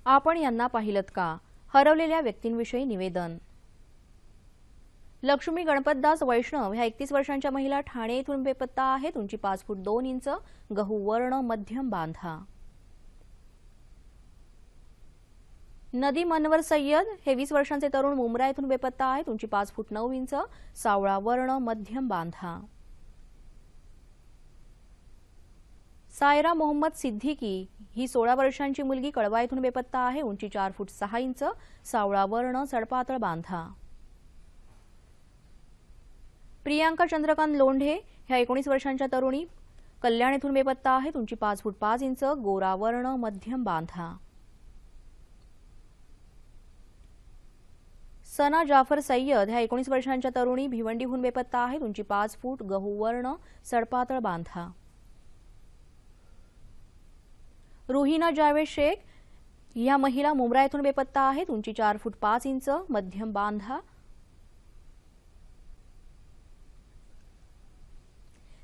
आपण यांना पाहिलत का? हरवलेल्या व्यक्तींविषयी निवेदन। लक्ष्मी गणपतदास वैष्णव ह्या 31 वर्षांच्या महिला ठाणे येथून बेपत्ता आहेत। उंची 5 फूट 2 इंच, गहू वर्ण, मध्यम बांधा। नदीम अनवर सय्यद हे 20 वर्षांचे तरुण मुंब्रा येथून बेपत्ता आहेत। उंची 5 फूट 9 इंच, सावळा वर्ण, मध्यम बांधा। सायरा मोहम्मद सिद्दीकी ही 16 वर्षांची मुलगी कळवा येथून बेपत्ता आहे। उंची 4 फूट 6 इंच, सावळा वर्ण, सडपातळ बांधा। प्रियांका चंद्रकांत लोंढे ह्या 19 वर्षांच्या तरुणी कल्याण येथून बेपत्ता आहेत। उंची 5 फूट 5 इंच, गोरा वर्ण, मध्यम बांधा। सना जाफर सय्यद ह्या 19 वर्षांच्या तरुणी भिवंडीहून बेपत्ता आहेत। उंची 5 फूट, गहू वर्ण, सडपातळ बांधा। रुहीना जावेद शेख ह्या महिला मुंब्रा येथून बेपत्ता आहेत। उंची 4 फूट 5 इंच, मध्यम बांधा।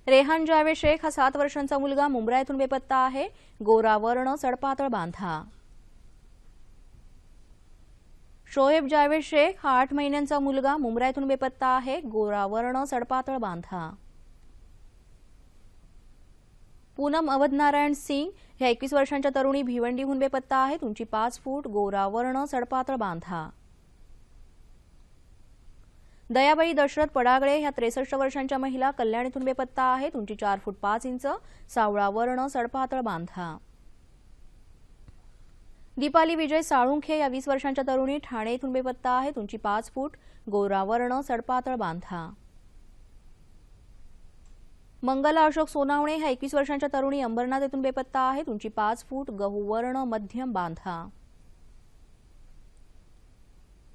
रेहान जावेद शेख हा 7 वर्षांचा मुलगा मुंब्रा येथून बेपत्ता आहे। गोरा वर्ण, सडपातळ बांधा। शोएब जावेद शेख हा 8 महिन्यांचा मुलगा मुंब्रा येथून बेपत्ता आहे। गोरा वर्ण, सडपातळ बांधा। पूनम अवधनारायण सिंग ह्या 21 वर्षांच्या तरुणी भिवंडीहून बेपत्ता आहेत। उंची 5 फूट, गोरा वर्ण, सडपातळ बांधा। दयाबाई दशरथ पडागळे ह्या 63 वर्षांच्या महिला कल्याण येथून बेपत्ता आहेत। उंची 4 फूट 5 इंच, सावळा वर्ण, सडपातळ बांधा। दीपाली विजय साळुंखे या 20 वर्षांच्या तरुणी ठाणे येथून बेपत्ता आहेत। उंची 5 फूट, गोरा वर्ण, सडपातळ बांधा। मंगला अशोक सोनावणे ह्या 21 वर्षांच्या तरुणी अंबरनाथ येथून बेपत्ता आहेत। उंची 5 फूट, गहू वर्ण, मध्यम बांधा।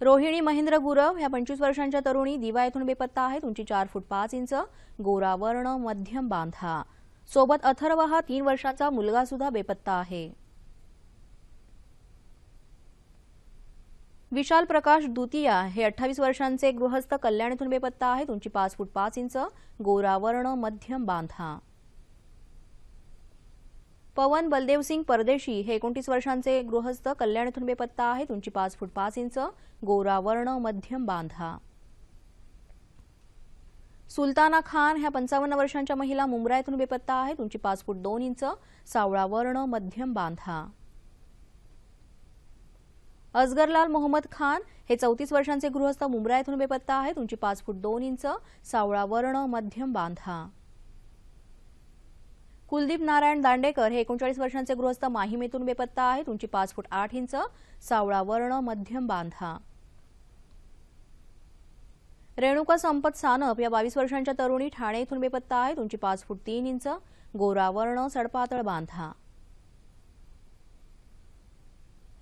रोहिणी महेंद्र गुरव ह्या 25 वर्षांच्या तरुणी दिवा येथून बेपत्ता आहेत। उंची 4 फूट 5 इंच, गोरा वर्ण, मध्यम बांधा। सोबत अथर्व हा 3 वर्षांचा मुलगा सुद्धा बेपत्ता आहे। विशाल प्रकाश दुतिया हे 28 वर्षांचे गृहस्थ कल्याण येथून बेपत्ता आहेत। उंची 5 फूट 5 इंच, गोरा वर्ण, मध्यम बांधा। पवन बलदेव सिंग परदेशी हे 29 वर्षांचे गृहस्थ कल्याण येथून बेपत्ता आहेत। उंची 5 फूट 5 इंच, गोरा वर्ण, मध्यम बांधा। सुलताना खान ह्या 55 वर्षांच्या महिला मुंब्रा येथून बेपत्ता आहेत। उंची 5 फूट 2 इंच, सावळा वर्ण, मध्यम बांधा। असगरलाल मोहम्मद खान हे 34 वर्षांचे गृहस्थ मुंब्रा येथून बेपत्ता आहेत। उंची 5 फूट 2 इंच, सावळा वर्ण, मध्यम बांधा। कुलदीप नारायण दांडेकर हे 39 वर्षांचे गृहस्थ माहीम येथून बेपत्ता आहेत। उंची 5 फूट 8 इंच, सावळा वर्ण, मध्यम बांधा। रेणुका संपत सानप या 22 वर्षांच्या तरुणी ठाणे येथून बेपत्ता आहेत। उंची 5 फूट 3 इंच, गोरा वर्ण, सडपातळ बांधा।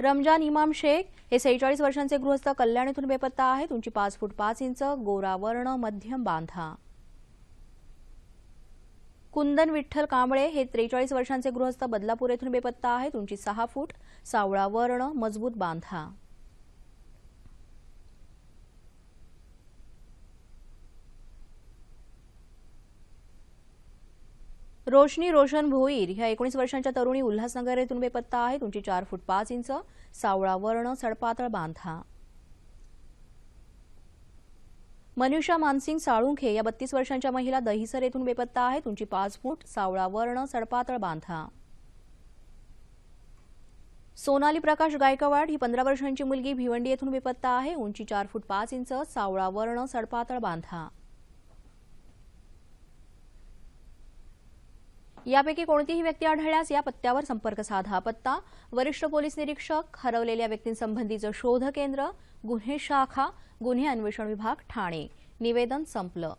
रमजान इमाम शेख हे 46 वर्षांचे गृहस्थ कल्याण येथून बेपत्ता आहेत। उंची 5 फूट 5 इंच, गोरा वर्ण, मध्यम बांधा। कुंदन विठ्ठल कांबळे हे 43 वर्षांचे गृहस्थ बदलापूर येथून बेपत्ता आहेत। उंची 6 फूट, सावळा वर्ण, मजबूत बांधा। रोशनी रोशन भोईर ह्या 19 वर्षांच्या तरुणी उल्हासनगर येथून बेपत्ता आहेत। उंची 4 फूट 5 इंच, सावळा वर्ण, सडपातळ बांधा। मनीषा मानसिंग साळुंखे या 32 वर्षांच्या महिला दहिसर येथून बेपत्ता आहेत। उंची 5 फूट, सावळा वर्ण, सडपातळ बांधा। सोनाली प्रकाश गायकवाड ही 15 वर्षांची मुलगी भिवंडी येथून बेपत्ता आहे। उंची 4 फूट 5 इंच, सावळा वर्ण, सडपातळ बांधा। यापैकी कोणतीही व्यक्ती आढळल्यास या पत्त्यावर संपर्क साधा। पत्ता: वरिष्ठ पोलीस निरीक्षक, हरवलेल्या व्यक्तींसंबंधीचं शोध केंद्र, गुन्हे शाखा, गुन्हे अन्वेषण विभाग, ठाणे। निवेदन संपलं।